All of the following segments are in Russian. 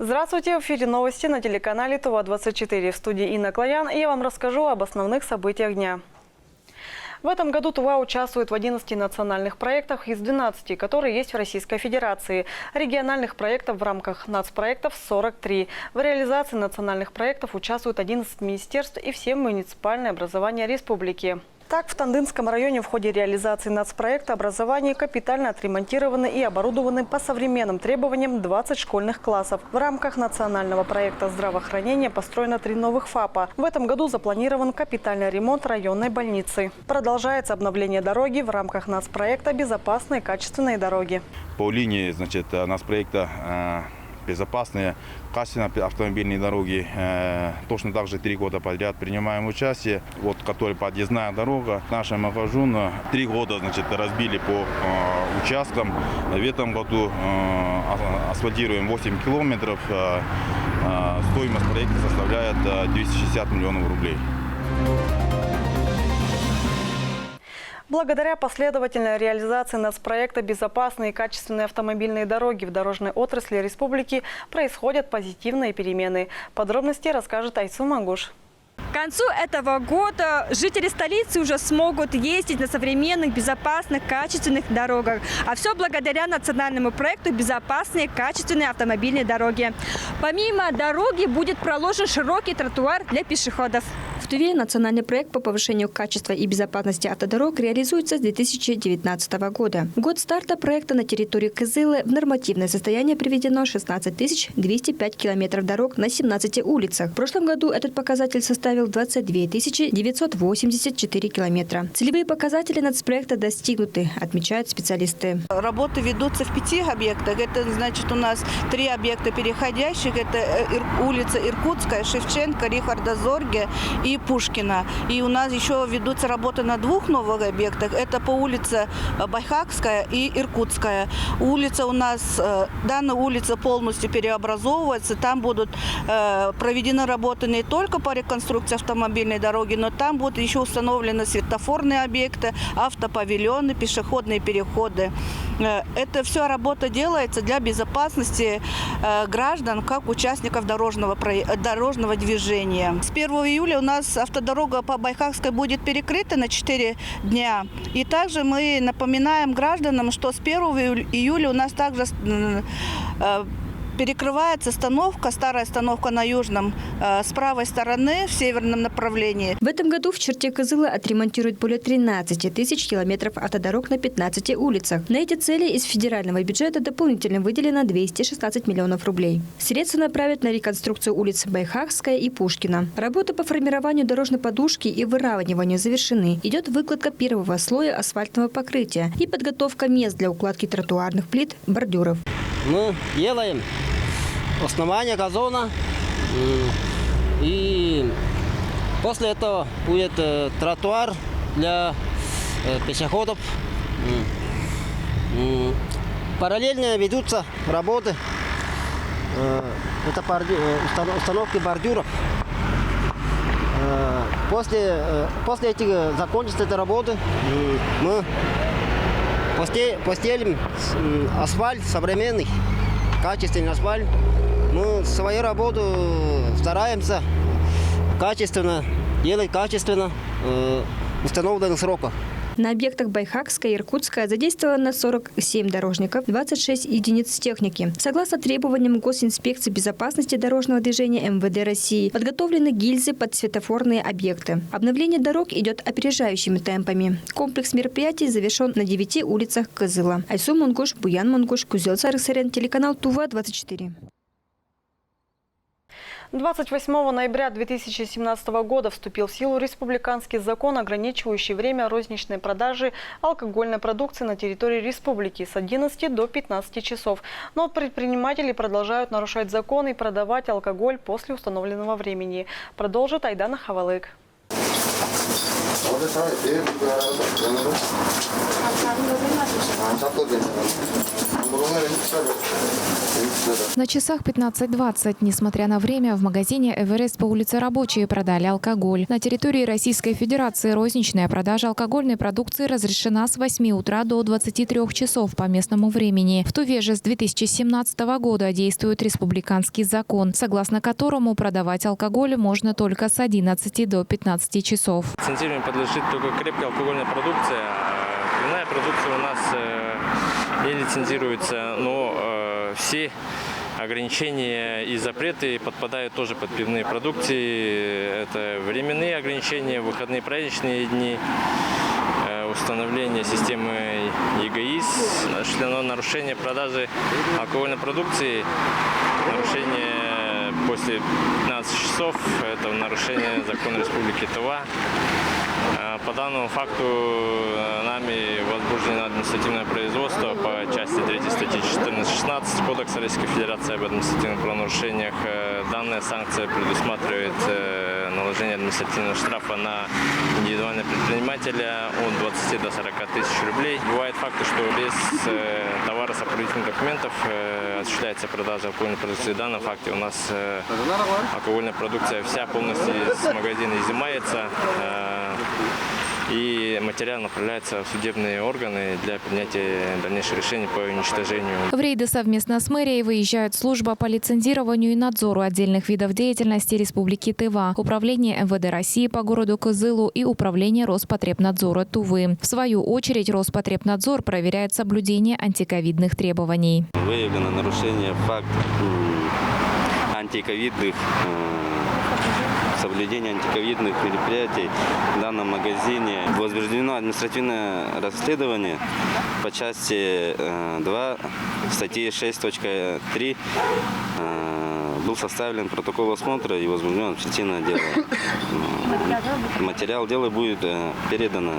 Здравствуйте, в эфире новости на телеканале ТУВА-24. В студии Инна Клоян, и я вам расскажу об основных событиях дня. В этом году ТУВА участвует в 11 национальных проектах из 12, которые есть в Российской Федерации. Региональных проектов в рамках нацпроектов 43. В реализации национальных проектов участвуют 11 министерств и все муниципальные образования республики. Так, в Тандынском районе в ходе реализации нацпроекта образования капитально отремонтированы и оборудованы по современным требованиям 20 школьных классов. В рамках национального проекта здравоохранения построено 3 новых ФАПа. В этом году запланирован капитальный ремонт районной больницы. Продолжается обновление дороги в рамках нацпроекта «Безопасные качественные дороги». По линии нацпроекта безопасные, качественные автомобильные дороги. Точно так же 3 года подряд принимаем участие. Вот, который подъездная дорога. Наша Махажуна 3 года разбили по участкам. В этом году асфальтируем 8 километров. Стоимость проекта составляет 260 миллионов рублей. Благодаря последовательной реализации нацпроекта «Безопасные и качественные автомобильные дороги» в дорожной отрасли республики происходят позитивные перемены. Подробности расскажет Айсу Мангуш. К концу этого года жители столицы уже смогут ездить на современных, безопасных, качественных дорогах. А все благодаря национальному проекту «Безопасные, качественные автомобильные дороги». Помимо дороги будет проложен широкий тротуар для пешеходов. В Туве национальный проект по повышению качества и безопасности автодорог реализуется с 2019 года. В год старта проекта на территории Кызылы в нормативное состояние приведено 16 205 километров дорог на 17 улицах. В прошлом году этот показатель составил 22 984 километра. Целевые показатели нацпроекта достигнуты, отмечают специалисты. Работы ведутся в 5 объектах. Это значит у нас 3 объекта переходящих. Это улица Иркутская, Шевченко, Рихарда Зорге и Пушкина. И у нас еще ведутся работы на 2 новых объектах. Это по улице Байхакская и Иркутская. Улица у нас, данная улица полностью переобразовывается. Там будут проведены работы не только по реконструкции автомобильной дороги, но там будут еще установлены светофорные объекты, автопавильоны, пешеходные переходы. Это все работа делается для безопасности граждан, как участников дорожного движения. С 1 июля у нас автодорога по Байхакской будет перекрыта на 4 дня. И также мы напоминаем гражданам, что с 1 июля у нас также перекрывается остановка, старая остановка на южном, с правой стороны в северном направлении. В этом году в черте Кызылы отремонтируют более 13 тысяч километров автодорог на 15 улицах. На эти цели из федерального бюджета дополнительно выделено 216 миллионов рублей. Средства направят на реконструкцию улиц Байхакская и Пушкина. Работы по формированию дорожной подушки и выравниванию завершены. Идет выкладка первого слоя асфальтового покрытия и подготовка мест для укладки тротуарных плит, бордюров. Мы делаем основание газона, и после этого будет тротуар для пешеходов. Параллельно ведутся работы, это установки бордюров. После этих закончится эта работа, мы постелим асфальт современный, качественный асфальт. Мы свою работу стараемся качественно делать, качественно в установленных сроках. На объектах Байхакская и Иркутская задействовано 47 дорожников, 26 единиц техники. Согласно требованиям Госинспекции безопасности дорожного движения МВД России, подготовлены гильзы под светофорные объекты. Обновление дорог идет опережающими темпами. Комплекс мероприятий завершен на 9 улицах Кызыла. Айсу Мангуш, Буян Мангуш, Кузел Сарыксарян, телеканал ТУВА-24. 28 ноября 2017 года вступил в силу республиканский закон, ограничивающий время розничной продажи алкогольной продукции на территории республики с 11 до 15 часов. Но предприниматели продолжают нарушать закон и продавать алкоголь после установленного времени. Продолжит Айдана Хавалык. На часах 15:20. Несмотря на время, в магазине «Эверест» по улице Рабочей продали алкоголь. На территории Российской Федерации розничная продажа алкогольной продукции разрешена с 8 утра до 23 часов по местному времени. В Туве же с 2017 года действует республиканский закон, согласно которому продавать алкоголь можно только с 11 до 15 часов. Лицензированию подлежит только крепкая алкогольная продукция. Пивная продукция у нас не лицензируется, но все ограничения и запреты подпадают тоже под пивные продукции. Это временные ограничения, выходные праздничные дни, установление системы ЕГАИС, осуществлено нарушение продажи алкогольной продукции, нарушение после 15 часов, это нарушение закона Республики Тува. По данному факту нами возбуждено административное производство по части 3 статьи 14-16 Кодекса Российской Федерации об административных правонарушениях. Данная санкция предусматривает наложение административного штрафа на индивидуального предпринимателя от 20 до 40 тысяч рублей. Бывают факты, что без товаросопроводительных документов осуществляется продажа алкогольной продукции. В данном факте у нас алкогольная продукция вся полностью из магазина изымается. И материал направляется в судебные органы для принятия дальнейших решений по уничтожению. В рейды совместно с мэрией выезжают служба по лицензированию и надзору отдельных видов деятельности Республики Тыва, Управление МВД России по городу Кызылу и Управление Роспотребнадзора Тувы. В свою очередь Роспотребнадзор проверяет соблюдение антиковидных требований. Выявлено нарушение факт антиковидных соблюдения антиковидных мероприятий в данном магазине. Возбуждено административное расследование по части 2 статьи 6.3. Был составлен протокол осмотра и возбуждено административное дело. Материал дела будет передан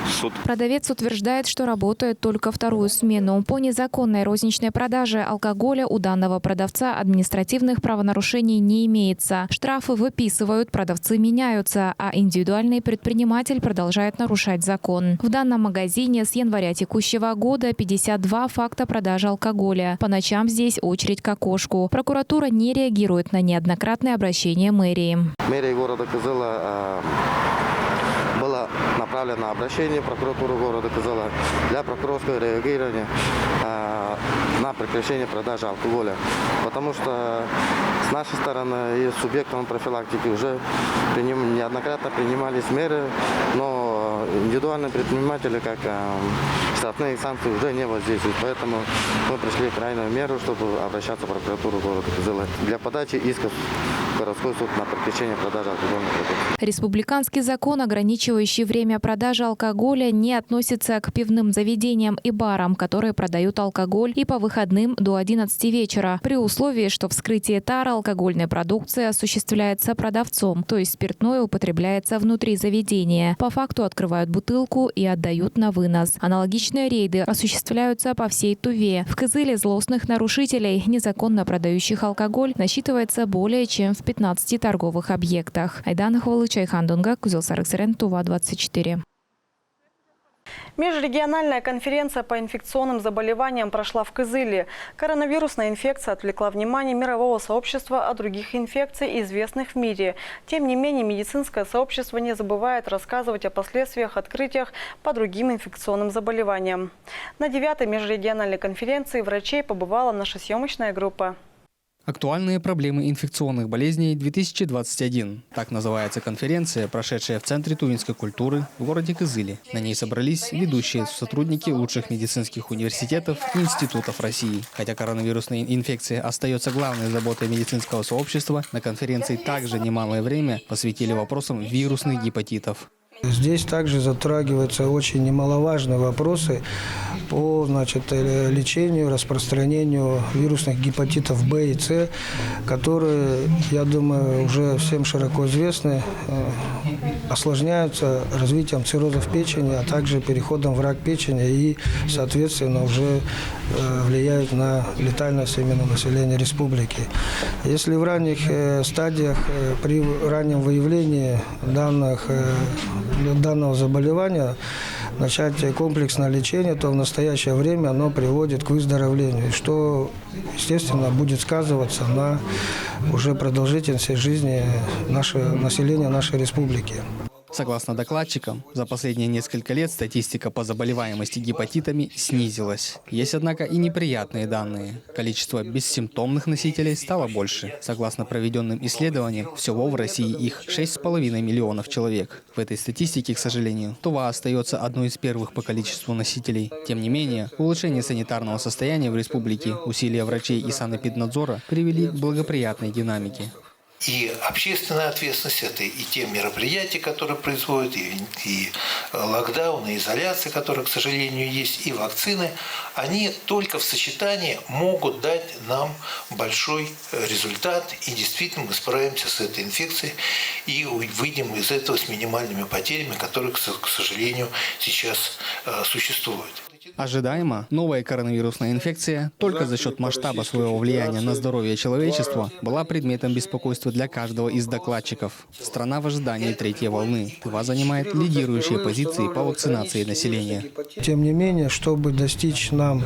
в суд. Продавец утверждает, что работает только вторую смену. По незаконной розничной продаже алкоголя у данного продавца административных правонарушений не имеется. Штрафы выписывают, продавцы меняются, а индивидуальный предприниматель продолжает нарушать закон. В данном магазине с января текущего года 52 факта продажи алкоголя. По ночам здесь очередь к окошку. Прокуратура не реагирует на неоднократные обращения мэрии. Мэрия города Кызыла было направлено обращение в прокуратуру города Кызыла для прокурорского реагирования на прекращение продажи алкоголя. Потому что с нашей стороны и субъектом профилактики уже неоднократно принимались меры, но индивидуальные предприниматели, как штрафные санкции, уже не воздействуют. Поэтому мы пришли к крайнюю меру, чтобы обращаться в прокуратуру города Кызыла для подачи исков в городской суд на прекращение продажи алкогольной продукции. Республиканский закон, ограничивающий время продажи алкоголя, не относится к пивным заведениям и барам, которые продают алкоголь и по выходным до 11 вечера, при условии, что вскрытие тары алкогольной продукции осуществляется продавцом, то есть спиртное употребляется внутри заведения. По факту открывают бутылку и отдают на вынос. Аналогичные рейды осуществляются по всей Туве. В Кызыле злостных нарушителей, незаконно продающих алкоголь, насчитывается более чем в 15 торговых объектах. Айдана Хвалы, Чайхан Дунга, Кузел Сарыксерен, Тува 24. Межрегиональная конференция по инфекционным заболеваниям прошла в Кызыле. Коронавирусная инфекция отвлекла внимание мирового сообщества от других инфекций, известных в мире. Тем не менее, медицинское сообщество не забывает рассказывать о последствиях, открытиях по другим инфекционным заболеваниям. На 9-й межрегиональной конференции врачей побывала наша съемочная группа. Актуальные проблемы инфекционных болезней 2021. Так называется конференция, прошедшая в Центре тувинской культуры в городе Кызыле. На ней собрались ведущие сотрудники лучших медицинских университетов и институтов России. Хотя коронавирусная инфекция остается главной заботой медицинского сообщества, на конференции также немалое время посвятили вопросам вирусных гепатитов. Здесь также затрагиваются очень немаловажные вопросы по лечению, распространению вирусных гепатитов В и С, которые, я думаю, уже всем широко известны, осложняются развитием циррозов печени, а также переходом в рак печени и, соответственно, уже влияют на летальность именно населения республики. Если в ранних стадиях, при раннем выявлении данного заболевания начать комплексное лечение, то в настоящее время оно приводит к выздоровлению, что, естественно, будет сказываться на уже продолжительности жизни населения нашей республики. Согласно докладчикам, за последние несколько лет статистика по заболеваемости гепатитами снизилась. Есть, однако, и неприятные данные. Количество бессимптомных носителей стало больше. Согласно проведенным исследованиям, всего в России их 6,5 миллионов человек. В этой статистике, к сожалению, Тува остается одной из первых по количеству носителей. Тем не менее, улучшение санитарного состояния в республике, усилия врачей и санэпиднадзора привели к благоприятной динамике. И общественная ответственность, это и те мероприятия, которые производят, и локдаун, и изоляция, которая, к сожалению, есть, и вакцины, они только в сочетании могут дать нам большой результат. И действительно мы справимся с этой инфекцией и выйдем из этого с минимальными потерями, которые, к сожалению, сейчас существуют. Ожидаемо, новая коронавирусная инфекция только за счет масштаба своего влияния на здоровье человечества была предметом беспокойства для каждого из докладчиков. Страна в ожидании третьей волны. Тува занимает лидирующие позиции по вакцинации населения. Тем не менее, чтобы достичь нам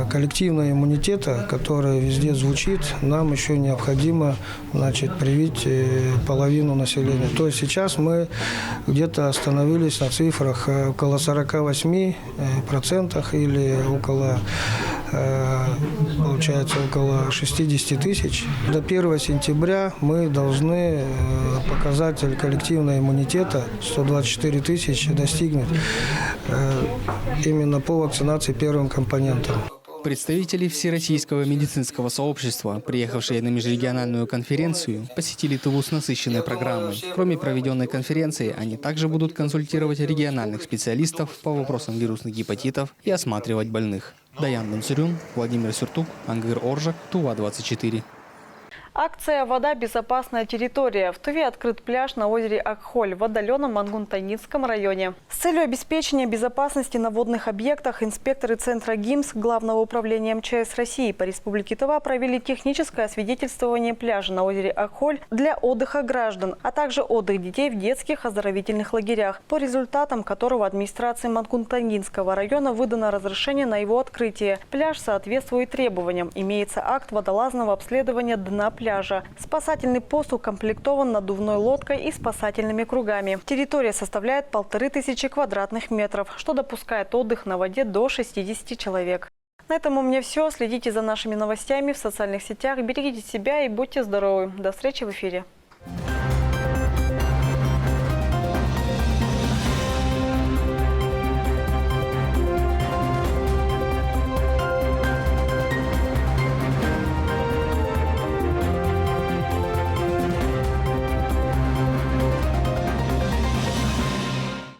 коллективного иммунитета, который везде звучит, нам еще необходимо, привить половину населения. То есть сейчас мы где-то остановились на цифрах около 48%. Или получается около 60 тысяч. До 1 сентября мы должны показатель коллективного иммунитета 124 тысячи достигнуть именно по вакцинации первым компонентом. Представители Всероссийского медицинского сообщества, приехавшие на межрегиональную конференцию, посетили Туву с насыщенной программой. Кроме проведенной конференции, они также будут консультировать региональных специалистов по вопросам вирусных гепатитов и осматривать больных. Даян Бенсурюн, Владимир Сюртук, Ангыр Оржак, Тува 24. Акция «Вода. Безопасная территория». В Туве открыт пляж на озере Акхоль в отдаленном Мангун-Тайницком районе. С целью обеспечения безопасности на водных объектах инспекторы Центра ГИМС Главного управления МЧС России по Республике Тува провели техническое освидетельствование пляжа на озере Акхоль для отдыха граждан, а также отдых детей в детских оздоровительных лагерях, по результатам которого администрации Мангун-Тайницкого района выдано разрешение на его открытие. Пляж соответствует требованиям. Имеется акт водолазного обследования дна пляжа. Спасательный пост укомплектован надувной лодкой и спасательными кругами. Территория составляет 1500 квадратных метров, что допускает отдых на воде до 60 человек. На этом у меня все. Следите за нашими новостями в социальных сетях, берегите себя и будьте здоровы. До встречи в эфире.